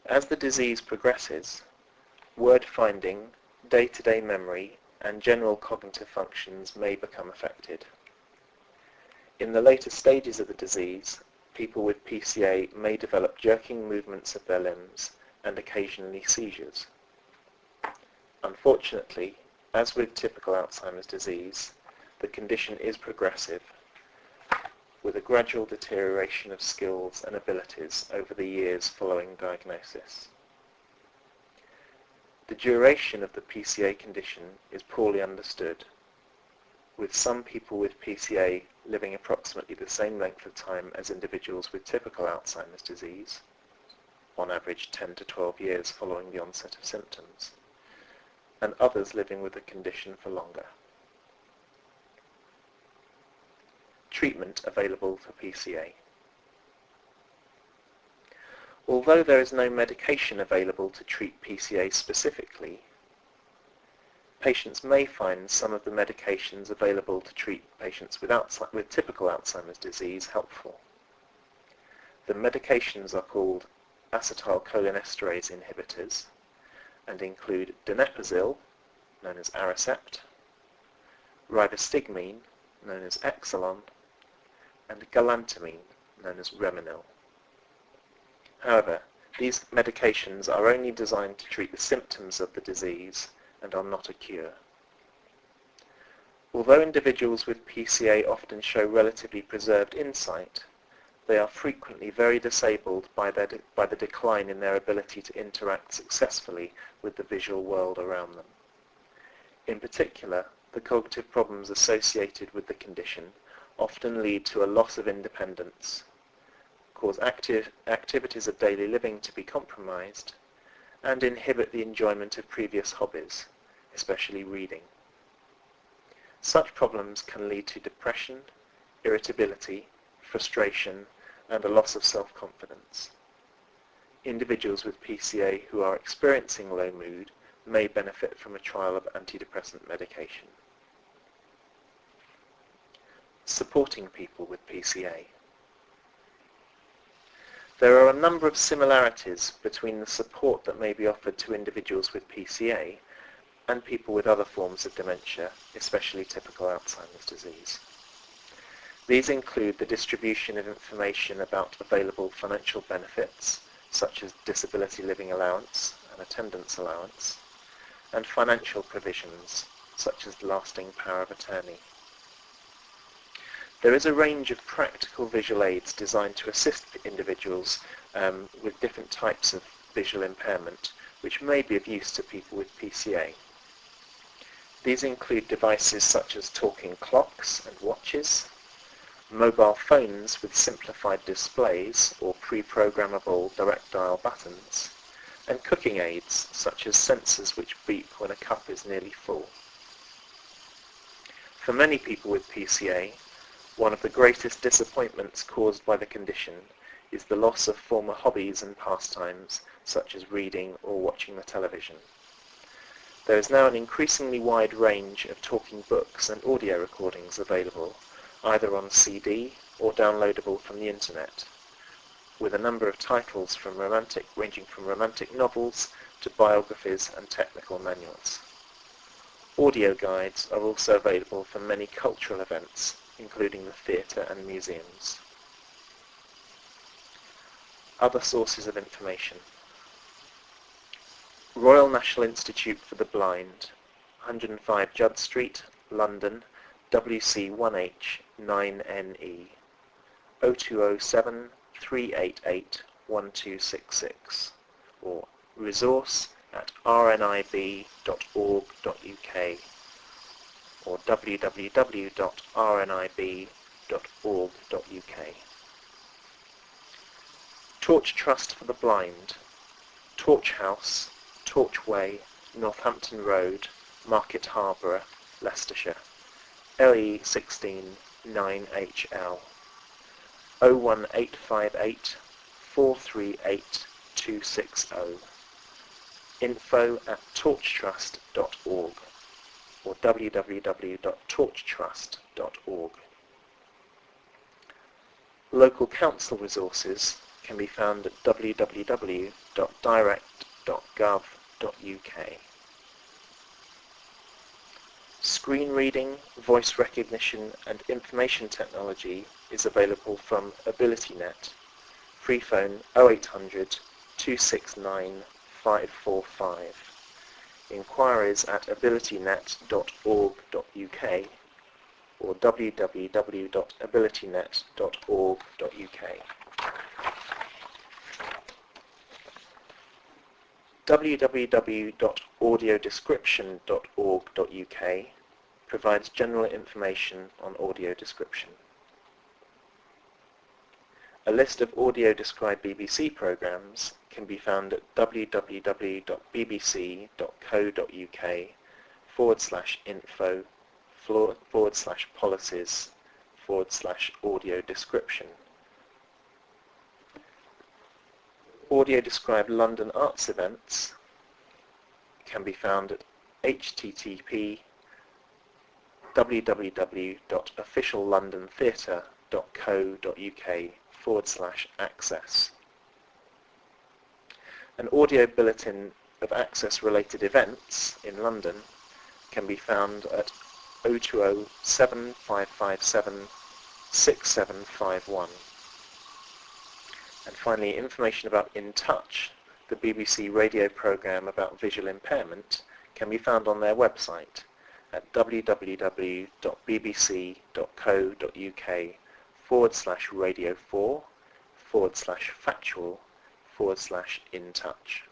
As the disease progresses, word finding, day-to-day memory, and general cognitive functions may become affected. In the later stages of the disease, people with PCA may develop jerking movements of their limbs and occasionally seizures. Unfortunately, as with typical Alzheimer's disease, the condition is progressive, with a gradual deterioration of skills and abilities over the years following diagnosis. The duration of the PCA condition is poorly understood, with some people with PCA living approximately the same length of time as individuals with typical Alzheimer's disease, on average 10 to 12 years following the onset of symptoms, and others living with the condition for longer. Treatment available for PCA. Although there is no medication available to treat PCA specifically, patients may find some of the medications available to treat patients with typical Alzheimer's disease helpful. The medications are called acetylcholinesterase inhibitors and include donepezil, known as Aricept, ribostigmine, known as Exelon, and galantamine, known as Reminil. However, these medications are only designed to treat the symptoms of the disease and are not a cure. Although individuals with PCA often show relatively preserved insight, they are frequently very disabled by the decline in their ability to interact successfully with the visual world around them. In particular, the cognitive problems associated with the condition often lead to a loss of independence, cause activities of daily living to be compromised, and inhibit the enjoyment of previous hobbies, especially reading. Such problems can lead to depression, irritability, frustration, and a loss of self-confidence. Individuals with PCA who are experiencing low mood may benefit from a trial of antidepressant medication. Supporting people with PCA. There are a number of similarities between the support that may be offered to individuals with PCA and people with other forms of dementia, especially typical Alzheimer's disease. These include the distribution of information about available financial benefits, such as disability living allowance and attendance allowance, and financial provisions, such as lasting power of attorney. There is a range of practical visual aids designed to assist individuals with different types of visual impairment, which may be of use to people with PCA. These include devices such as talking clocks and watches, mobile phones with simplified displays or pre-programmable direct dial buttons, and cooking aids such as sensors which beep when a cup is nearly full. For many people with PCA, one of the greatest disappointments caused by the condition is the loss of former hobbies and pastimes such as reading or watching the television. There is now an increasingly wide range of talking books and audio recordings available, either on CD or downloadable from the internet, with a number of titles ranging from romantic novels to biographies and technical manuals. Audio guides are also available for many cultural events, including the theatre and museums. Other sources of information. Royal National Institute for the Blind, 105 Judd Street, London, WC1H 9NE, 0207 388 1266, or resource@rnib.org.uk, or www.rnib.org.uk. Torch Trust for the Blind, Torch House, Torch Way, Northampton Road, Market Harborough, Leicestershire, LE16 9HL, 01858 438 260, info@torchtrust.org, or www.torchtrust.org. Local council resources can be found at www.direct.gov.uk. Screen reading, voice recognition and information technology is available from AbilityNet. Free phone 0800 269 545. Inquiries at abilitynet.org.uk or www.abilitynet.org.uk. www.audiodescription.org.uk provides general information on audio description. A list of audio-described BBC programmes can be found at www.bbc.co.uk/info/policies/audio description. Audio-described London arts events can be found at http://officiallondontheatre.co.uk/access. An audio bulletin of access-related events in London can be found at 020 7557 6751. And finally, information about In Touch, the BBC radio programme about visual impairment, can be found on their website at www.bbc.co.uk/radio4/factual/in touch.